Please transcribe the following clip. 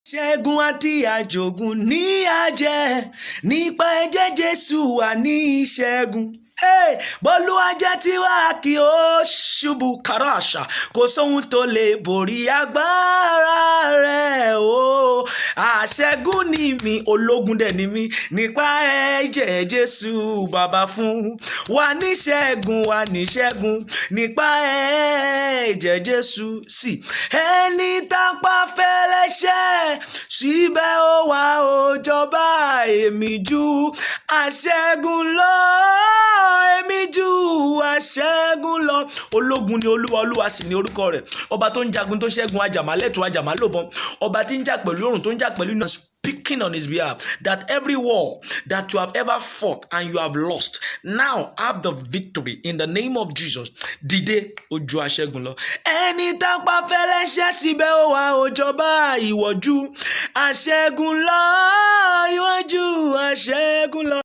Asegun ati Ajogun ní àjẹ́ nípa ẹ̀jẹ̀ Jésù wà ní ìṣẹ́gun. Bọ́lúwàjẹ́ tí wà kí ó ṣubú kàràṣà kò sóhun tó lè borí agbára rẹ̀ o. Aṣẹ́gun ni mí, ológun dẹ̀ ni mí, nípa ẹ̀jẹ̀ Jésù bàbá fún wa ní ṣẹ́gun, wa ní ṣẹ́gun nípa ẹ̀jẹ̀ Jésù. Sí ẹni tápá fẹ́lẹ́ṣẹ̀ síbẹ̀ ó wà ó jọba, èmi jù aṣẹ́gun lọ, èmi jù aṣẹ́gun lọ. Ológun ni Olúwa, Olúwa sì ni orúkọ rẹ̀. Ọba tó ń jagun tó ṣẹ́gun, ajàmálẹ̀tù ajàmálòbọn, ọba tí ń jà pẹ̀lú òrùn tó ń jà pẹ̀lú iná. Speaking on his behalf, that every war that you have ever fought and you have lost, now have the victory in the name of Jesus. Dìde ojú aṣẹ́gun lọ. Ẹni tápá fẹ́lẹ́ṣẹ̀ síbẹ̀ ó wà ó jọba, ìwọ jù aṣẹ́gun lọ, ìwọ jù aṣẹ́gun lọ.